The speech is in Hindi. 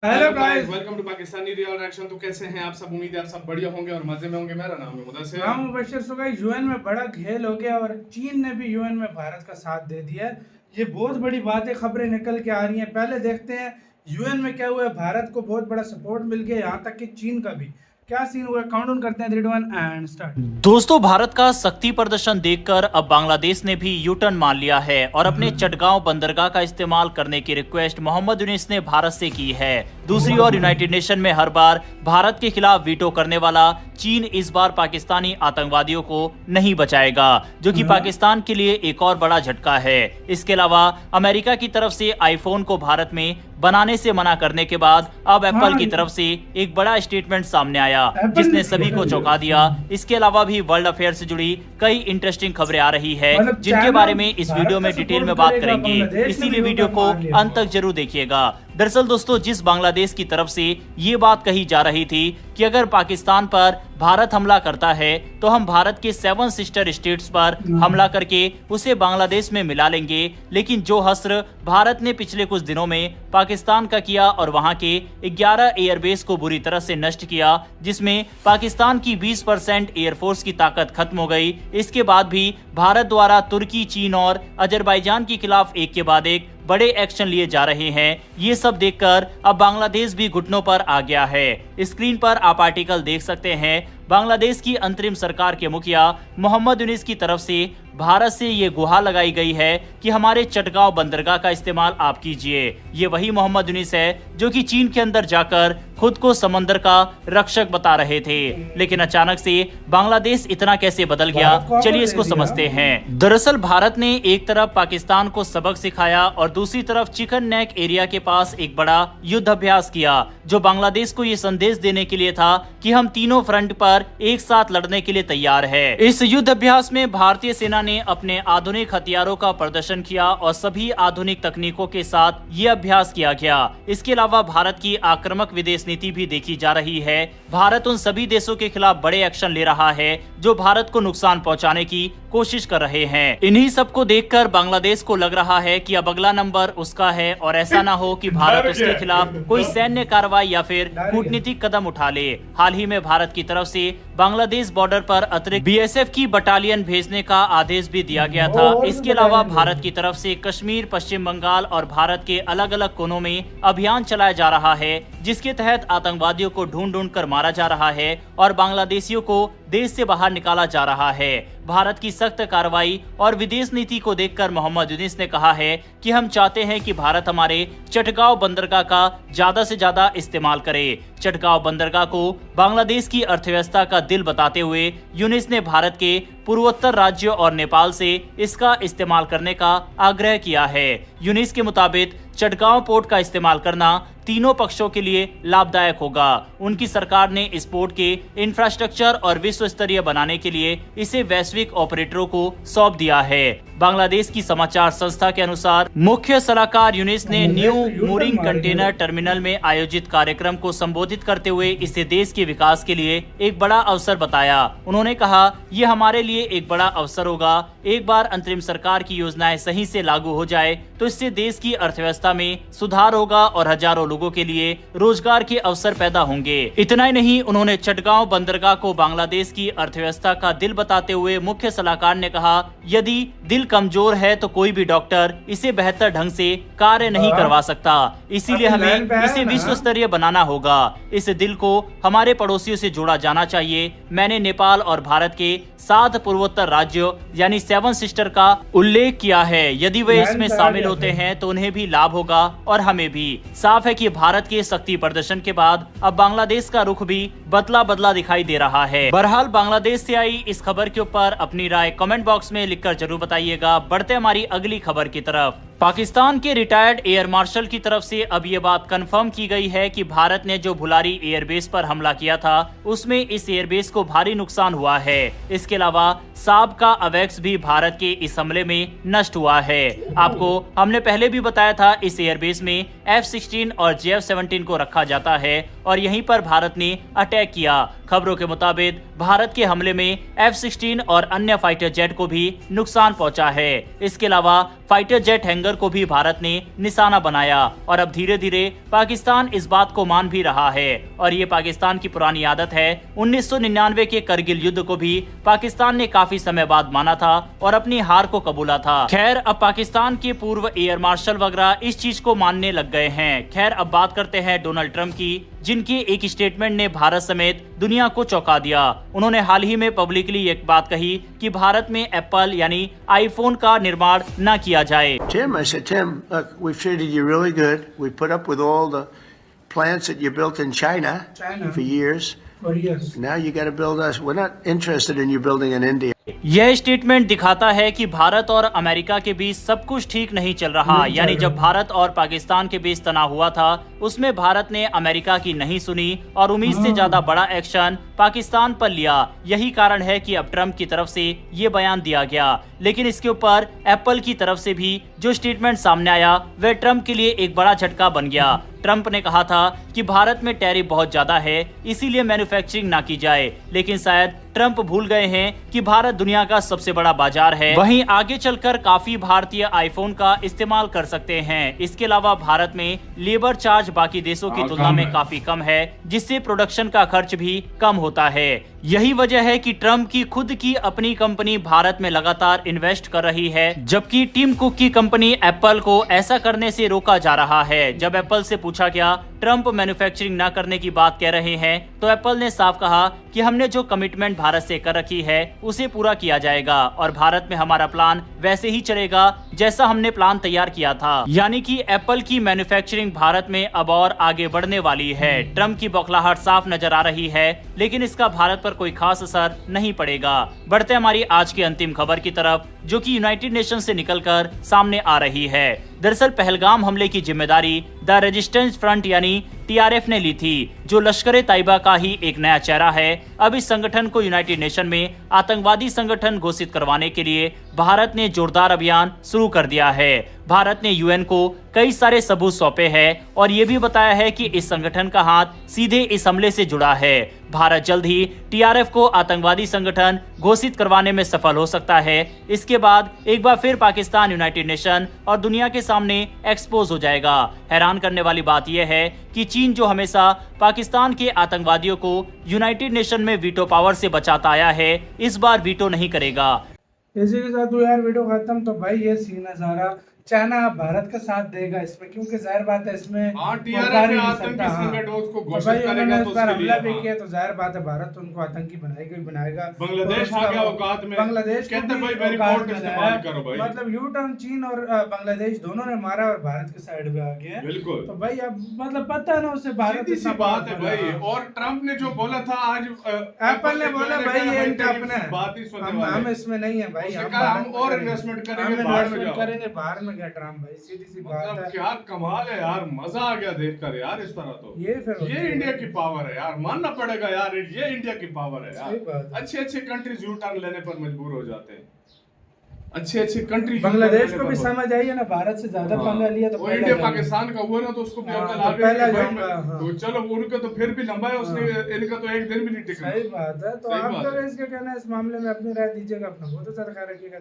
Hello guys. Welcome to Pakistani real reaction. तो कैसे हैं आप सब? उम्मीद है आप सब बढ़िया होंगे और मजे में होंगे। मेरा नाम है मुदस्सिर। नाम मुबशर। सो गाइस, यूएन में बड़ा खेल हो गया और चीन ने भी यूएन में भारत का साथ दे दिया है। ये बहुत बड़ी बात है, खबरें निकल के आ रही हैं। पहले देखते हैं यूएन में क्या हुआ है। भारत को बहुत बड़ा सपोर्ट मिल गया, यहाँ तक कि चीन का भी। क्या सीन हुआ, काउंटडाउन करते हैं। 3 2 1 एंड स्टार्ट। दोस्तों, भारत का शक्ति प्रदर्शन देखकर अब बांग्लादेश ने भी यू टर्न मान लिया है और अपने चटगांव बंदरगाह का इस्तेमाल करने की रिक्वेस्ट मोहम्मद यूनिस ने भारत से की है। दूसरी ओर यूनाइटेड नेशन में हर बार भारत के खिलाफ वीटो करने वाला चीन इस बार पाकिस्तानी आतंकवादियों को नहीं बचाएगा, जो कि पाकिस्तान के लिए एक और बड़ा झटका है। इसके अलावा अमेरिका की तरफ से आईफोन को भारत में बनाने से मना करने के बाद अब एप्पल की तरफ से एक बड़ा स्टेटमेंट सामने आया जिसने सभी को चौंका दिया। इसके अलावा भी वर्ल्ड अफेयर से जुड़ी कई इंटरेस्टिंग खबरें आ रही है जिनके बारे में इस वीडियो में डिटेल में बात करेंगे, इसीलिए वीडियो को अंत तक जरूर देखिएगा। दरअसल दोस्तों, जिस बांग्लादेश की तरफ से ये बात कही जा रही थी कि अगर पाकिस्तान पर भारत हमला करता है तो हम भारत के 7 सिस्टर स्टेट्स पर हमला करके उसे बांग्लादेश में मिला लेंगे, लेकिन जो हस्र भारत ने पिछले कुछ दिनों में पाकिस्तान का किया और वहां के 11 एयरबेस को बुरी तरह से नष्ट किया, जिसमें पाकिस्तान की 20% एयरफोर्स की ताकत खत्म हो गई। इसके बाद भी भारत द्वारा तुर्की, चीन और अजरबैजान के खिलाफ एक के बाद एक बड़े एक्शन लिए जा रहे हैं। ये सब देखकर अब बांग्लादेश भी घुटनों पर आ गया है। स्क्रीन पर आप आर्टिकल देख सकते हैं। बांग्लादेश की अंतरिम सरकार के मुखिया मोहम्मद यूनिस की तरफ से भारत से ये गुहार लगाई गई है कि हमारे चटगांव बंदरगाह का इस्तेमाल आप कीजिए। ये वही मोहम्मद यूनिस है जो कि चीन के अंदर जाकर खुद को समंदर का रक्षक बता रहे थे, लेकिन अचानक से बांग्लादेश इतना कैसे बदल गया, चलिए इसको समझते हैं। दरअसल भारत ने एक तरफ पाकिस्तान को सबक सिखाया और दूसरी तरफ चिकन नेक एरिया के पास एक बड़ा युद्ध अभ्यास किया, जो बांग्लादेश को ये संदेश देने के लिए था कि हम तीनों फ्रंट पर एक साथ लड़ने के लिए तैयार है। इस युद्ध अभ्यास में भारतीय सेना ने अपने आधुनिक हथियारों का प्रदर्शन किया और सभी आधुनिक तकनीकों के साथ ये अभ्यास किया गया। इसके अलावा भारत की आक्रामक विदेश नीति भी देखी जा रही है। भारत उन सभी देशों के खिलाफ बड़े एक्शन ले रहा है जो भारत को नुकसान पहुंचाने की कोशिश कर रहे हैं। इन्हीं सबको देखकर बांग्लादेश को लग रहा है कि अब अगला नंबर उसका है और ऐसा ना हो कि भारत उसके खिलाफ कोई सैन्य कार्रवाई या फिर कूटनीतिक कदम उठा ले। हाल ही में भारत की तरफ से बांग्लादेश बॉर्डर पर अतिरिक्त बीएसएफ की बटालियन भेजने का आदेश भी दिया गया था। इसके अलावा भारत की तरफ से कश्मीर, पश्चिम बंगाल और भारत के अलग अलग कोनों में अभियान चलाया जा रहा है, जिसके तहत आतंकवादियों को ढूंढ ढूंढ कर मारा जा रहा है और बांग्लादेशियों को देश से बाहर निकाला जा रहा है। भारत की सख्त कार्रवाई और विदेश नीति को देखकर मोहम्मद यूनिस ने कहा है कि हम चाहते हैं कि भारत हमारे चटगांव बंदरगाह का ज्यादा से ज्यादा इस्तेमाल करे। चटगांव बंदरगाह को बांग्लादेश की अर्थव्यवस्था का दिल बताते हुए यूनिस ने भारत के पूर्वोत्तर राज्यों और नेपाल से इसका इस्तेमाल करने का आग्रह किया है। यूनिस के मुताबिक चटगांव पोर्ट का इस्तेमाल करना तीनों पक्षों के लिए लाभदायक होगा। उनकी सरकार ने इस पोर्ट के इंफ्रास्ट्रक्चर और विश्व स्तरीय बनाने के लिए इसे वैश्विक ऑपरेटरों को सौंप दिया है। बांग्लादेश की समाचार संस्था के अनुसार मुख्य सलाहकार यूनिस ने न्यू मूरिंग कंटेनर टर्मिनल में आयोजित कार्यक्रम को संबोधित करते हुए इसे देश के विकास के लिए एक बड़ा अवसर बताया। उन्होंने कहा, ये हमारे लिए एक बड़ा अवसर होगा। एक बार अंतरिम सरकार की योजनाएं सही से लागू हो जाए तो इससे देश की अर्थव्यवस्था में सुधार होगा और हजारों लोगों के लिए रोजगार के अवसर पैदा होंगे। इतना ही नहीं, उन्होंने चटगांव बंदरगाह को बांग्लादेश की अर्थव्यवस्था का दिल बताते हुए मुख्य सलाहकार ने कहा, यदि दिल कमजोर है तो कोई भी डॉक्टर इसे बेहतर ढंग से कार्य नहीं करवा सकता, इसीलिए हमें इसे विश्व स्तरीय बनाना होगा। इस दिल को हमारे पड़ोसियों से जोड़ा जाना चाहिए। मैंने नेपाल और भारत के 7 पूर्वोत्तर राज्यों यानी 7 सिस्टर का उल्लेख किया है। यदि वे इसमें शामिल होते हैं तो उन्हें भी लाभ होगा और हमें भी। साफ है कि भारत के शक्ति प्रदर्शन के बाद अब बांग्लादेश का रुख भी बदला बदला दिखाई दे रहा है। बहरहाल बांग्लादेश से आई इस खबर के ऊपर अपनी राय कमेंट बॉक्स में लिखकर जरूर बताइएगा। बढ़ते हमारी अगली खबर की तरफ। पाकिस्तान के रिटायर्ड एयर मार्शल की तरफ से अब ये बात कंफर्म की गई है कि भारत ने जो भुलारी एयरबेस पर हमला किया था उसमें इस एयरबेस को भारी नुकसान हुआ है। इसके अलावा साब का अवेक्स भी भारत के इस हमले में नष्ट हुआ है। आपको हमने पहले भी बताया था, इस एयरबेस में F-16 और JF-17 को रखा जाता है और यहीं पर भारत ने अटैक किया। खबरों के मुताबिक भारत के हमले में F-16 और अन्य फाइटर जेट को भी नुकसान पहुंचा है। इसके अलावा फाइटर जेट हैंगर फिगर को भी भारत ने निशाना बनाया और अब धीरे धीरे पाकिस्तान इस बात को मान भी रहा है। और ये पाकिस्तान की पुरानी आदत है। 1999 के करगिल युद्ध को भी पाकिस्तान ने काफी समय बाद माना था और अपनी हार को कबूला था। खैर, अब पाकिस्तान के पूर्व एयर मार्शल वगैरह इस चीज को मानने लग गए हैं। खैर, अब बात करते हैं डोनाल्ड ट्रंप की, जिनके एक स्टेटमेंट ने भारत समेत दुनिया को चौंका दिया। उन्होंने हाल ही में पब्लिकली एक बात कही कि भारत में एप्पल यानी आईफोन का निर्माण न किया जाए। Tim, I said, Tim, look, we've treated you really good. We put up with all the plants that you built in China for years. Now you got to build us. We're not interested in you building in India. यह स्टेटमेंट दिखाता है कि भारत और अमेरिका के बीच सब कुछ ठीक नहीं चल रहा। यानी जब भारत और पाकिस्तान के बीच तनाव हुआ था, उसमें भारत ने अमेरिका की नहीं सुनी और उम्मीद से ज्यादा बड़ा एक्शन पाकिस्तान पर लिया। यही कारण है कि अब ट्रंप की तरफ से ये बयान दिया गया। लेकिन इसके ऊपर एप्पल की तरफ से भी जो स्टेटमेंट सामने आया वह ट्रंप के लिए एक बड़ा झटका बन गया। ट्रंप ने कहा था कि भारत में टैरिफ बहुत ज्यादा है, इसीलिए मैन्युफैक्चरिंग ना की जाए। लेकिन शायद ट्रंप भूल गए हैं कि भारत दुनिया का सबसे बड़ा बाजार है। वहीं आगे चलकर काफी भारतीय आईफोन का इस्तेमाल कर सकते हैं। इसके अलावा भारत में लेबर चार्ज बाकी देशों की तुलना में काफी कम है, जिससे प्रोडक्शन का खर्च भी कम होता है। यही वजह है कि ट्रंप की खुद की अपनी कंपनी भारत में लगातार इन्वेस्ट कर रही है, जबकि टिम कुक की कंपनी एप्पल को ऐसा करने से रोका जा रहा है। जब एप्पल से पूछा गया ट्रंप मैन्युफैक्चरिंग न करने की बात कह रहे हैं, तो एप्पल ने साफ कहा कि हमने जो कमिटमेंट भारत से कर रखी है उसे पूरा किया जाएगा और भारत में हमारा प्लान वैसे ही चलेगा जैसा हमने प्लान तैयार किया था। यानी कि एप्पल की मैन्युफैक्चरिंग भारत में अब और आगे बढ़ने वाली है। ट्रंप की बौखलाहट साफ नजर आ रही है, लेकिन इसका भारत पर कोई खास असर नहीं पड़ेगा। बढ़ते हमारी आज की अंतिम खबर की तरफ, जो कि यूनाइटेड नेशन से निकलकर सामने आ रही है। दरअसल पहलगाम हमले की जिम्मेदारी द रेजिस्टेंस फ्रंट यानी टीआरएफ ने ली थी, जो लश्कर तैयबा का ही एक नया चेहरा है। अब इस संगठन को यूनाइटेड नेशन में आतंकवादी संगठन घोषित करवाने के लिए भारत ने जोरदार अभियान शुरू कर दिया है। भारत ने यूएन को कई सारे सबूत सौंपे हैं और ये भी बताया है कि इस संगठन का हाथ सीधे इस हमले से जुड़ा है। भारत जल्द ही टीआरएफ को आतंकवादी संगठन घोषित करवाने में सफल हो सकता है। इसके बाद एक बार फिर पाकिस्तान यूनाइटेड नेशन और दुनिया के सामने एक्सपोज हो जाएगा। हैरान करने वाली बात यह है कि चीन, जो हमेशा पाकिस्तान के आतंकवादियों को यूनाइटेड नेशन में वीटो पावर से बचाता आया है, इस बार वीटो नहीं करेगा। इसी के साथ यार वीडियो खत्म। तो भाई ये सीन है सारा, चाइना भारत का साथ देगा इसमें, क्योंकि जाहिर बात है इसमें हमला भी किया, तो जाहिर बात है भारत उनको आतंकी बनाएगा ही बनाएगा। बांग्लादेश आ गया औकात में, बांग्लादेश कहते भाई मेरी रिपोर्ट इस्तेमाल करो भाई। मतलब यू टर्न चीन और बांग्लादेश दोनों ने मारा और भारत के साइड में आ गए। बिल्कुल। तो भाई अब मतलब पता है ना उसे भारत की बात है भाई। और ट्रंप ने जो बोला था आज एप्पल ने बोला भाई ये इनका अपना बात ही सुनने वाले, हम इसमें नहीं है भाई, हम और इन्वेस्टमेंट करेंगे बाहर में क्या ट्रम्प भाई, सीधी सी बात है। मतलब क्या कमाल है यार, मजा आ गया देखकर यार। इस तरह तो ये इंडिया की पावर है यार, मानना पड़ेगा यार, ये इंडिया की पावर है यार। अच्छे अच्छे कंट्रीज यू टर्न लेने पर मजबूर हो जाते हैं। अच्छे कंट्री बांग्लादेश को भी समझ आई है ना, भारत से ज्यादा पंगा लिया तो इंडिया पाकिस्तान का हुआ ना, तो उसको भी तो चलो उनका तो फिर भी लंबा है, उसने इनका तो एक दिन भी नहीं टिका। सही बात है। तो आप लोग इसके कहना इस मामले में अपनी राय दीजिएगा, अपना बहुत अच्छा ख्याल रखिएगा।